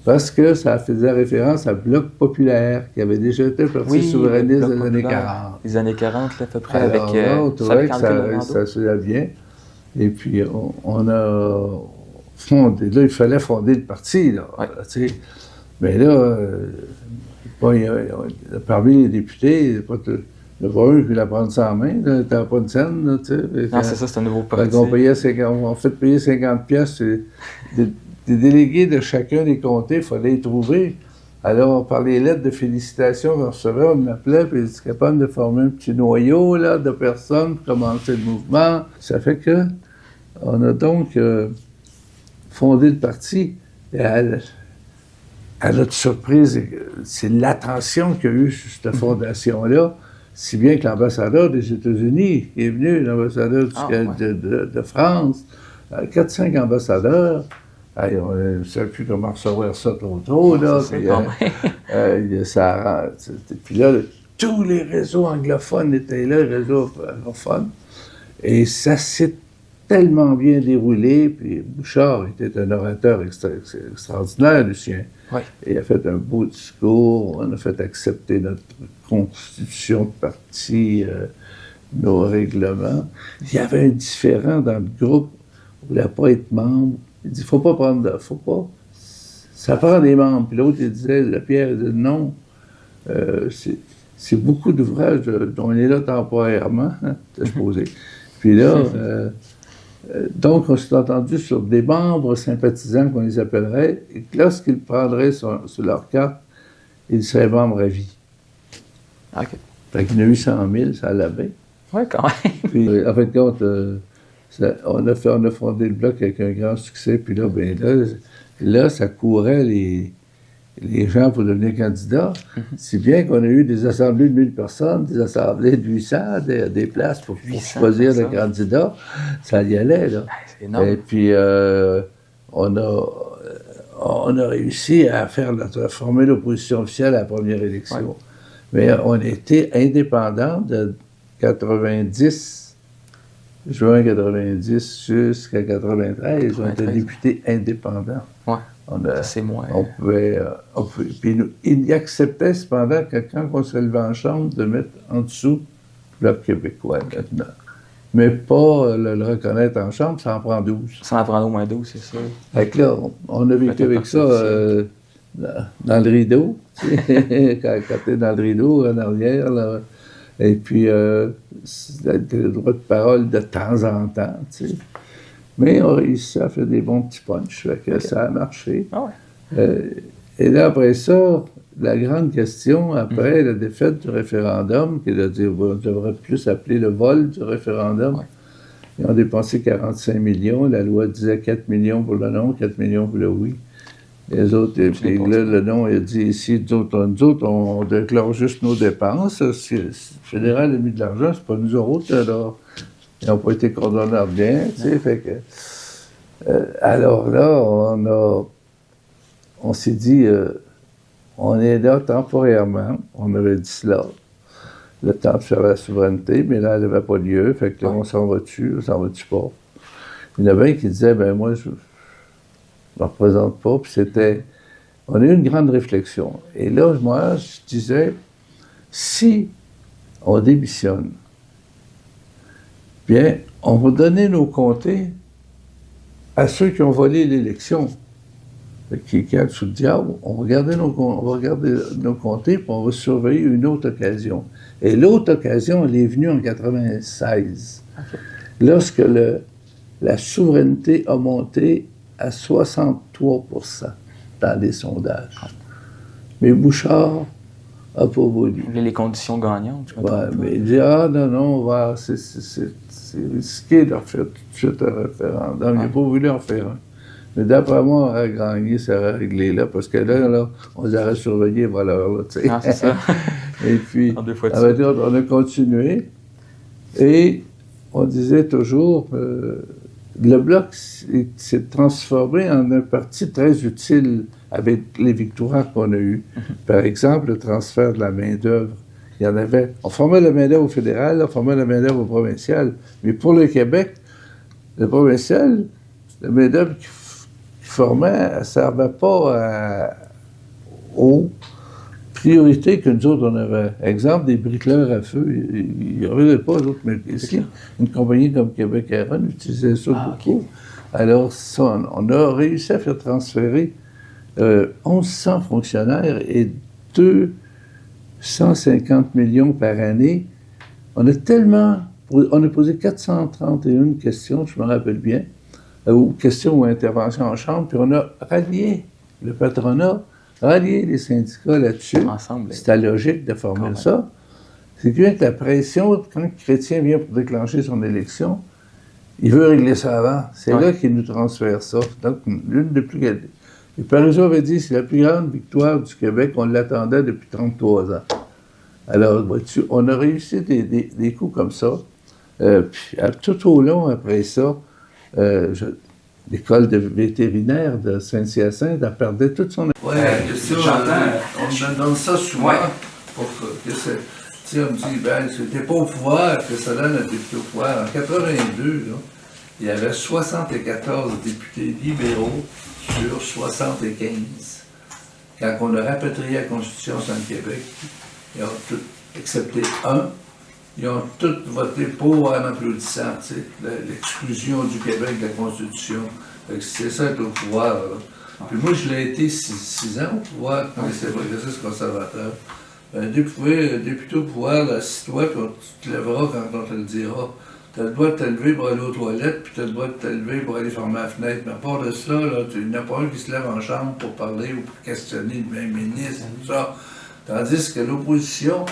Parce que ça faisait référence à Bloc populaire, qui avait déjà été un parti souverainiste des années 40.
Les années 40, là, à peu près,
alors,
avec...
on trouvait que ça se l'a bien. Et puis, on a fondé... Là, il fallait fonder le parti, là. Tu sais. Mais là, parmi les députés, il n'y a pas un qui voulait prendre ça en main. Il n'y avait pas de scène, là, tu sais.
Non, c'est ça, c'est un nouveau parti.
On fait payer 50 pièces. Des délégués de chacun des comtés, il fallait les trouver. Alors, par les lettres de félicitations qu'on recevait, on m'appelait, puis il était capable de former un petit noyau là, de personnes pour commencer le mouvement. Ça fait que on a donc fondé le parti. Et à notre surprise, c'est l'attention qu'il y a eu sur cette fondation-là, si bien que l'ambassadeur des États-Unis est venu, l'ambassadeur de France, 4-5 ambassadeurs. On ne sait plus comment recevoir ça trop, là. Puis là, tous les réseaux anglophones étaient là, les réseaux francophones. Et ça s'est tellement bien déroulé. Puis Bouchard était un orateur extraordinaire, Lucien.
Oui.
Il a fait un beau discours. On a fait accepter notre constitution de parti, nos règlements. Il y avait un différent dans le groupe. On ne voulait pas être membre. Il dit, faut pas. Ça prend des membres. Puis l'autre, il disait, Pierre, il dit, non, c'est beaucoup d'ouvrages dont on est là temporairement, c'est supposé. Puis là, donc, on s'est entendu sur des membres sympathisants qu'on les appellerait, et que lorsqu'ils prendraient sur leur carte, ils seraient membres à vie.
OK.
Fait qu'il y en a eu 100 000, ça l'avait.
Oui, quand même.
Puis, en fait, compte, on a fondé le Bloc avec un grand succès, puis là, ça courait les gens pour devenir candidats, si bien qu'on a eu des assemblées de 1000 personnes, des assemblées de 800, des places pour choisir le candidat. Ça y allait, là.
C'est énorme.
Et puis, on a réussi à former l'opposition officielle à la première élection. Ouais. Mais on a été indépendants de juin 90 jusqu'à 93. On était députés indépendants.
Oui, c'est moins.
Puis il acceptait cependant que quand on se levait en chambre, de mettre en dessous le Bloc québécois maintenant. Mais pas le reconnaître en chambre, ça en prend 12.
Ça en prend au moins 12, c'est ça.
Fait que là, on a vécu avec ça dans le rideau. Quand t'es dans le rideau, en arrière, là. Et puis, le droit de parole de temps en temps, tu sais. Mais on réussit à faire des bons petits punchs, fait que ça a marché.
Ah ouais.
Et là, après ça, la grande question, après la défaite du référendum, qui est de dire, on devrait plus appeler le vol du référendum, ils ont dépensé 45 millions, la loi disait 4 millions pour le non, 4 millions pour le oui. Les autres, et puis là, le non, il a dit ici, nous autres, on déclare juste nos dépenses. Si le fédéral a mis de l'argent, c'est pas nous autres, alors ils n'ont pas été condamnés bien, tu sais, fait que... alors là, on s'est dit, on est là temporairement, on avait dit cela, le temps de faire la souveraineté, mais là, elle n'avait pas lieu, fait que là, on s'en va-tu pas. Il y en avait un qui disait, ben moi, je ne me représente pas, puis c'était... On a eu une grande réflexion. Et là, moi, je disais, si on démissionne, bien, on va donner nos comtés à ceux qui ont volé l'élection. Qui est sous le diable, on va regarder nos comtés, puis on va surveiller une autre occasion. Et l'autre occasion, elle est venue en 1996, lorsque la souveraineté a monté à 63% dans les sondages. Mais Bouchard n'a pas voulu.
Les conditions gagnantes, je me
trompe. Mais il dit, non, c'est risqué de refaire tout de suite un référendum. Il n'a pas voulu en faire un. Mais d'après moi, on aurait gagné, ça aurait réglé là, parce que là on les aurait surveillés, voilà, là, tu sais.
Ah, c'est ça.
Et puis, on a continué, et on disait toujours, le Bloc s'est transformé en un parti très utile avec les victoires qu'on a eues. Par exemple, le transfert de la main-d'œuvre. Il y en avait. On formait la main-d'œuvre au fédéral, on formait la main-d'œuvre au provincial. Mais pour le Québec, le provincial, la main-d'œuvre qui formait, elle ne servait pas aux priorités que nous autres, on avait. Exemple, des bricoleurs à feu, il n'y avait pas d'autres. Mais ici, une compagnie comme Québec Aéron utilisait ça beaucoup. Okay. Alors, ça, on a réussi à faire transférer 1100 fonctionnaires et 250 millions par année. On a posé 431 questions, je me rappelle bien, ou questions ou interventions en chambre, puis on a rallié le patronat, rallié les syndicats là-dessus. C'était logique de former ça. C'est que la pression, quand Chrétien vient pour déclencher son élection, il veut régler ça avant. C'est là qu'il nous transfère ça. Donc, l'une des plus... Les Parisiens avaient dit, c'est la plus grande victoire du Québec, on l'attendait depuis 33 ans. Alors, on a réussi des coups comme ça. Puis, tout au long, après ça, l'école de vétérinaire de Saint-Hyacinthe, elle perdait toute son... Oui, on donne ça souvent pour que c'est... Tu sais, on me dit, ben, c'était pas au pouvoir que ça donne un député au pouvoir. En 82, là, il y avait 74 députés libéraux sur 75. Quand on a rapatrié la Constitution sur le Québec, ils ont tous, excepté un, ils ont tous voté pour en applaudissant, tu sais, l'exclusion du Québec de la Constitution. C'est ça être au pouvoir. Là. Puis moi, je l'ai été 6 ans au pouvoir quand j'étais progressiste conservateur. Député au pouvoir, assis-toi, puis tu te lèveras quand on te le dira. Tu as le droit de te lever pour aller aux toilettes, puis tu as le droit de te lever pour aller fermer la fenêtre. Mais à part de cela, il n'y en a pas un qui se lève en chambre pour parler ou pour questionner le même ministre, tout ça. Tandis que l'opposition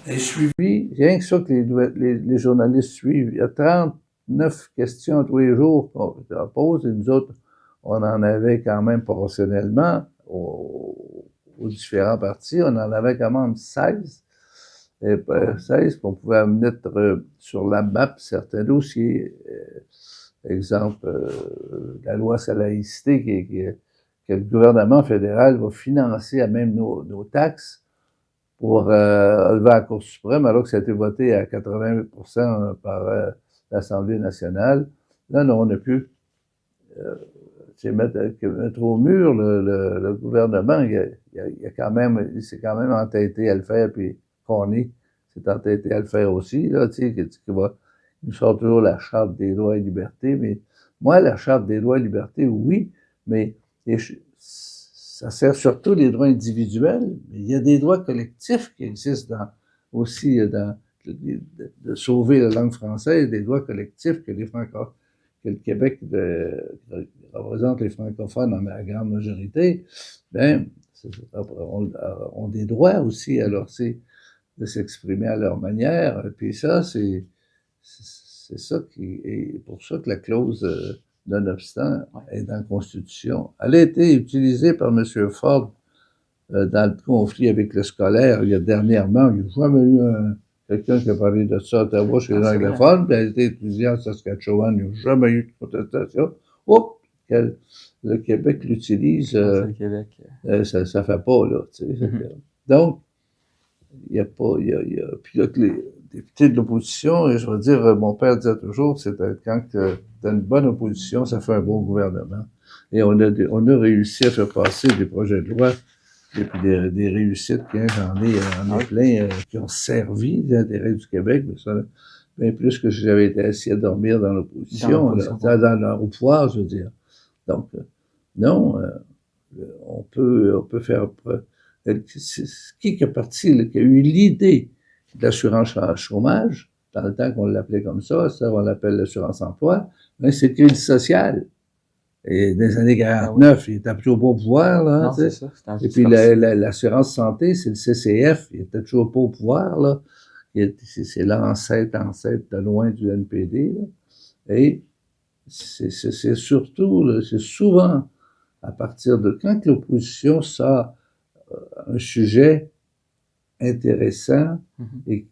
est suivie, rien que ça que les journalistes suivent. Il y a 39 questions tous les jours qu'on pose, et nous autres, on en avait quand même proportionnellement aux différents partis, on en avait quand même 16. Et 16 qu'on pouvait mettre sur la map certains dossiers. Exemple, la loi sur la laïcité que le gouvernement fédéral va financer à même nos taxes pour lever à la Cour suprême, alors que ça a été voté à 80% par l'Assemblée nationale. Là, non, on a pu mettre au mur le gouvernement. Il s'est quand même entêté à le faire, puis s'est entêté à le faire aussi, là, tu sais, il nous sort toujours la Charte des droits et libertés, mais moi, la Charte des droits et libertés, oui, mais ça sert surtout les droits individuels, mais il y a des droits collectifs qui existent de sauver la langue française, des droits collectifs que que le Québec représente les francophones en la grande majorité, ben, ont des droits aussi, alors c'est de s'exprimer à leur manière. Puis ça, c'est ça qui est pour ça que la clause non-obstant est dans la Constitution. Elle a été utilisée par M. Ford dans le conflit avec le scolaire. Il y a dernièrement, il n'y a jamais eu quelqu'un qui a parlé de ça à Ottawa chez les anglophones, puis elle a été étudiée en Saskatchewan. Il n'y a jamais eu de protestation. Oups! Le Québec l'utilise. Ça ne fait pas, là. Tu sais. Donc, il n'y a pas. Puis là, les députés de l'opposition, et je veux dire, mon père disait toujours, quand tu as une bonne opposition, ça fait un bon gouvernement. Et on a réussi à faire passer des projets de loi, et puis des réussites, j'en ai plein qui ont servi l'intérêt du Québec, mais ça, bien plus que si j'avais été assis à dormir dans l'opposition, au pouvoir, je veux dire. Donc, non, on peut faire. Qui est parti, qui a eu l'idée de l'assurance chômage, dans le temps qu'on l'appelait comme ça on l'appelle l'assurance emploi, mais c'est le Crédit social. Et dans les années 49, il était toujours pas au pouvoir, là.
Non, c'est ça.
Et puis l'assurance santé, c'est le CCF, il était toujours pas au pouvoir, là. C'est l'ancêtre de loin du NPD, là. Et c'est surtout, là, c'est souvent à partir de quand l'opposition sort un sujet intéressant et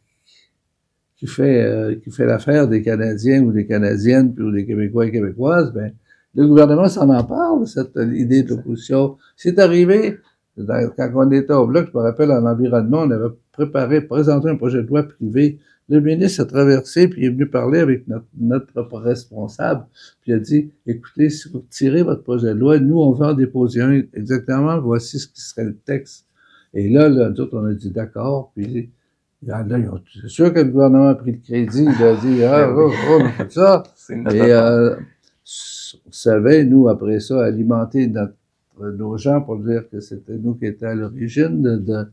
qui fait l'affaire des Canadiens ou des Canadiennes puis ou des Québécois et Québécoises, ben le gouvernement s'en parle, cette idée de l'opposition. C'est arrivé, quand on était au Bloc, je me rappelle, en environnement, on avait présenté un projet de loi privé. Le ministre a traversé, puis il est venu parler avec notre responsable, puis il a dit, écoutez, si vous retirez votre projet de loi, nous, on va en déposer un, exactement, voici ce qui serait le texte. Et là, nous autres, on a dit d'accord, puis là, c'est sûr que le gouvernement a pris le crédit, il a dit, on fait ça. Et on savait, nous, après ça, alimenter nos gens pour dire que c'était nous qui étions à l'origine de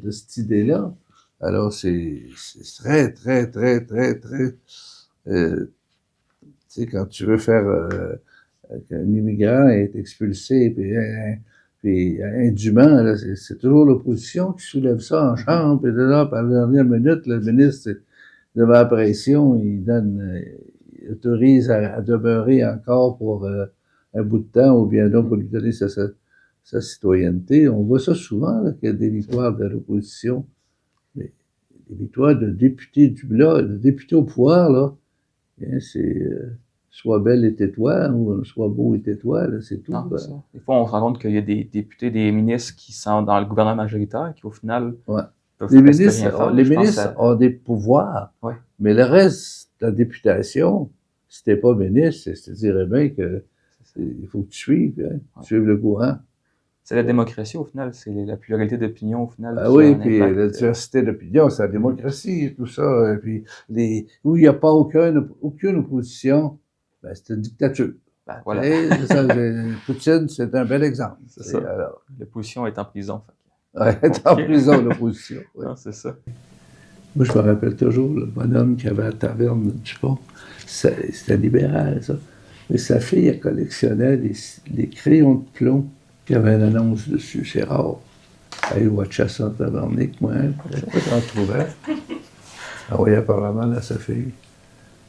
cette idée-là. Alors, c'est très, très, très, très, très... tu sais, quand tu veux faire qu'un immigrant est expulsé, puis indûment, là, c'est toujours l'opposition qui soulève ça en chambre, et là, par la dernière minute, le ministre, devant la pression, il autorise à demeurer encore pour un bout de temps, ou bien donc pour lui donner sa citoyenneté. On voit ça souvent, là, qu'il y a des victoires de l'opposition. Mais les victoires de députés du Bloc, de députés au pouvoir, là, bien, c'est soit belle et tais-toi, ou soit beau et tais-toi, là, c'est tout.
Non, ça. Des fois, on se rend compte qu'il y a des députés, des ministres qui sont dans le gouvernement majoritaire, qui au final peuvent
les ministres ont des pouvoirs, mais le reste de la députation, si t'es pas ministre, je te dirais bien que il faut que tu suives, suive le courant.
C'est la démocratie, au final, c'est la pluralité d'opinion, au final.
Oui, puis la diversité d'opinion, c'est la démocratie, tout ça. Et puis, où il n'y a pas aucune opposition, ben, c'est une dictature.
Ben, voilà.
Poutine, c'est un bel exemple.
C'est ça. L'opposition est en prison.
Elle est en prison, l'opposition. Ouais.
Non, c'est ça.
Moi, je me rappelle toujours le bonhomme qui avait la taverne du Pont. C'était libéral, ça. Mais sa fille, elle collectionnait les crayons de plomb qui avaient une annonce dessus. C'est rare. Elle watchait ça en tabarnak, moi. J'en trouvais. Elle envoyait par la main à sa fille.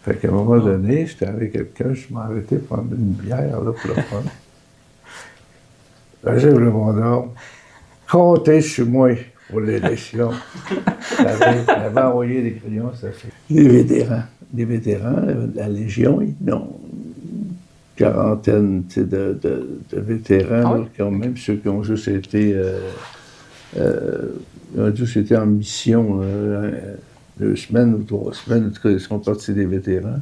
Fait qu'à un moment donné, j'étais avec quelqu'un, je m'arrêtais pour prendre une bière, là, pour le prendre. Là, j'ai le bon ordre. Comptez sur moi pour l'élection. Elle avait envoyé des crayons, ça fait. Les vétérans, la Légion, ils ont une quarantaine de vétérans, là, quand même, ceux qui ont juste été, en mission 2 semaines ou 3 semaines, en tout cas, ils sont partis des vétérans.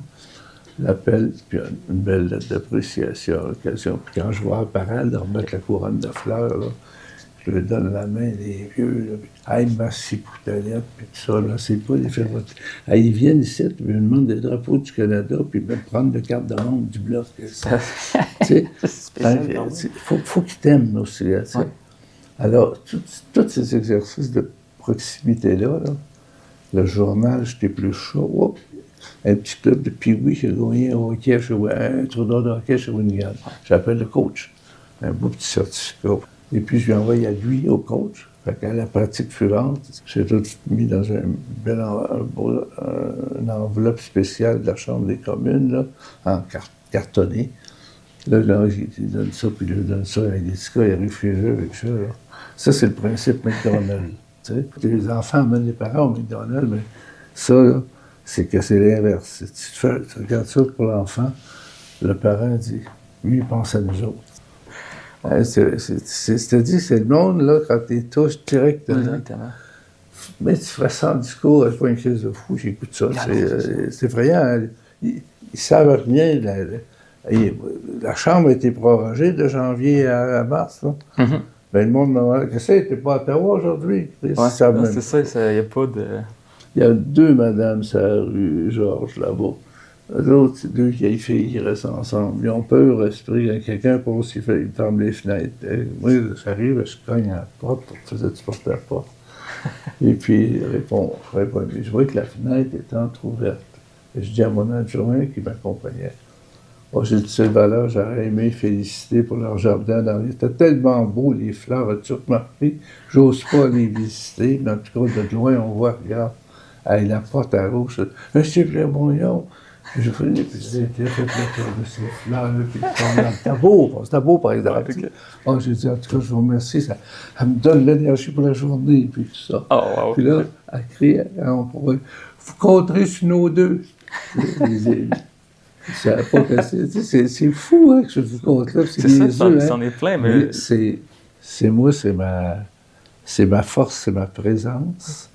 L'appel, puis une belle lettre d'appréciation à l'occasion. Puis quand je vois la parade, leur mettre la couronne de fleurs, là, je lui donne la main, les vieux, là, hey, merci pour ta lettre, puis tout ça, là, c'est pas les faire voter. Hey, ils viennent ici, puis ils me demandent des drapeaux du Canada, puis ils me prendre le carte de membre du Bloc. Tu sais, faut qu'ils t'aiment aussi, là, tu sais. Alors, tous ces exercices de proximité-là, là, le journal, j'étais plus chaud, un petit club de pee-wee qui a gagné un tournoi de hockey chez Shawinigan. J'appelle le coach. Un beau petit certificat. Et puis, je lui envoie à lui, au coach. Fait qu'à la pratique suivante, j'ai tout mis dans une enveloppe spéciale de la Chambre des communes, là, en cartonné. Là, il donne ça, puis il lui donne ça avec des petits gars, il arrive chez eux avec ça. Là. Ça, c'est le principe McDonald's. Les enfants amènent les parents au McDonald's, mais ça, là, c'est que c'est l'inverse. Tu regardes ça pour l'enfant, le parent dit, lui, il pense à nous autres. C'est-à-dire, c'est le monde, là, quand tu touches directement.
Exactement.
Mais tu ferais ça en discours, c'est pas une crise de fou, j'écoute ça. C'est effrayant. Hein. Ils savent rien. La Chambre a été prorogée de janvier à mars. Mm-hmm. Ben, le monde m'a demandé, qu'est-ce que t'es pas à Ottawa aujourd'hui?
Ouais, c'est ça, il n'y a pas de...
Il y a 2 madames sur la rue Georges, là-bas. L'autre, c'est 2 vieilles filles qui restent ensemble. Ils ont peur, esprit, quelqu'un passe, il ferme les fenêtres. Moi, ça arrive, je cogne à la porte, on faisait du porte à la porte. Et puis, il répond. Je vois que la fenêtre était entrouverte. Et je dis à mon adjoint qui m'accompagnait, oh, j'ai dit, Sylvaleur, j'aurais aimé féliciter pour leur jardin. C'était tellement beau, les fleurs, as-tu remarqué? J'ose pas les visiter, mais en tout cas, de loin, on voit, regarde, avec la porte à rouge. Monsieur Clermont, je venais, puis j'ai fait le tour de ces fleurs, puis c'était beau, par exemple. Okay. Oh, j'ai dit, en tout cas, je vous remercie, ça me donne l'énergie pour la journée, puis tout ça.
Oh, wow.
Puis là, elle crie, on pourrait, vous compterez sur nos 2. C'est fou, hein, que je vous compte là.
C'est ça, c'en est plein, mais...
C'est ma force, c'est ma présence.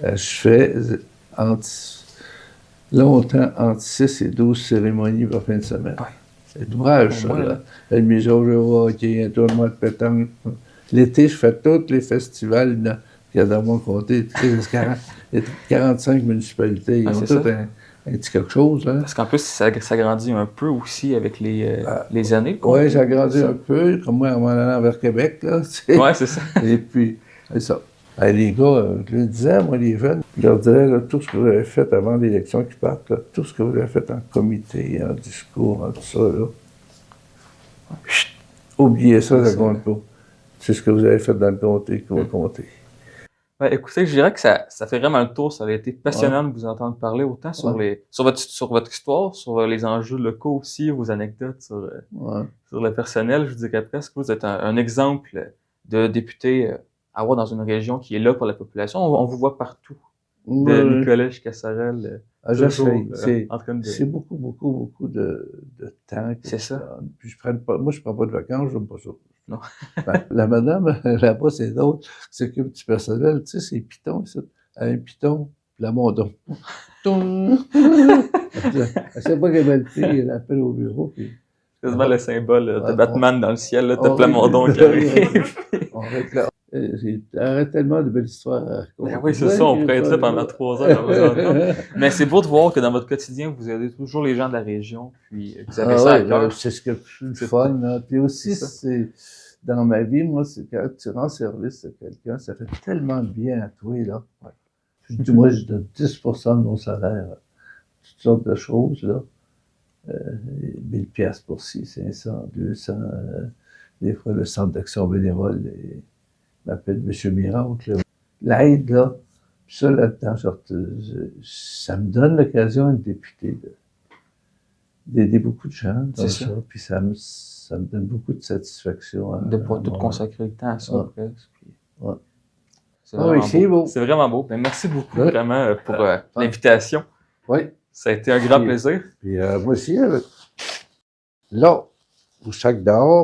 Je fais longtemps entre 6 et 12 cérémonies par fin de semaine. Ouais. C'est d'ouvrage, ça, là. Le Migeau de hockey, un tournoi de pétanque. L'été, je fais tous les festivals qu'il y a dans mon comté. Les 45 municipalités, ils ont tout un petit quelque chose. Hein.
Parce qu'en plus, ça grandit un peu aussi avec les années.
Oui, ça grandit un peu, comme moi, en allant vers Québec. Oui,
c'est ça.
Et puis, c'est ça. Les gars, je le disais, moi, les jeunes, je leur disais, là, tout ce que vous avez fait avant l'élection qui parte, là, tout ce que vous avez fait en comité, en discours, en tout ça, là, chut, oubliez ça, ça compte pas. C'est ce que vous avez fait dans le comté qui va compter.
Ben, écoutez, je dirais que ça fait vraiment le tour. Ça a été passionnant de vous entendre parler autant sur votre histoire, sur les enjeux locaux aussi, vos anecdotes sur le personnel. Je vous dirais presque que vous êtes un exemple de député à avoir dans une région qui est là pour la population. On vous voit partout. De Nicolet jusqu'à Sorel.
C'est beaucoup de temps.
C'est ça.
Puis moi, je prends pas de vacances, je n'aime pas ça.
Non.
La madame, là-bas, c'est d'autres qui s'occupent du personnel. Tu sais, c'est Python, ça. Un Python, Plamondon. Elle sait pas qu'elle va le faire, elle appelle au bureau. Puis...
C'est quasiment le symbole de Batman dans le ciel, là, de Plamondon qui arrive.
Il y aurait tellement de belles histoires à raconter.
Oui, c'est ça, on pourrait être là pendant 3 heures. Mais c'est beau de voir que dans votre quotidien, vous aidez toujours les gens de la région, puis vous avez ça à cœur.
C'est ce que je suis fun. Puis aussi, c'est dans ma vie, moi, c'est quand tu rends service à quelqu'un, ça fait tellement de bien à toi, là. Ouais. Moi, je donne 10% de mon salaire à toutes sortes de choses, là. 1000 piastres pour ci, 500, 200. Des fois, le centre d'action bénévole m'appelle M. Miracle. L'aide, là, ça, là-dedans, ça me donne l'occasion d'être député, d'aider beaucoup de gens dans ça. Puis ça me donne beaucoup de satisfaction.
De ne pas tout consacrer le temps à ça, presque.
Ouais.
C'est beau. C'est vraiment beau. Ben, merci beaucoup, vraiment, pour l'invitation.
Oui.
Ça a été un grand plaisir.
Puis moi aussi, là, au Sac d'Or,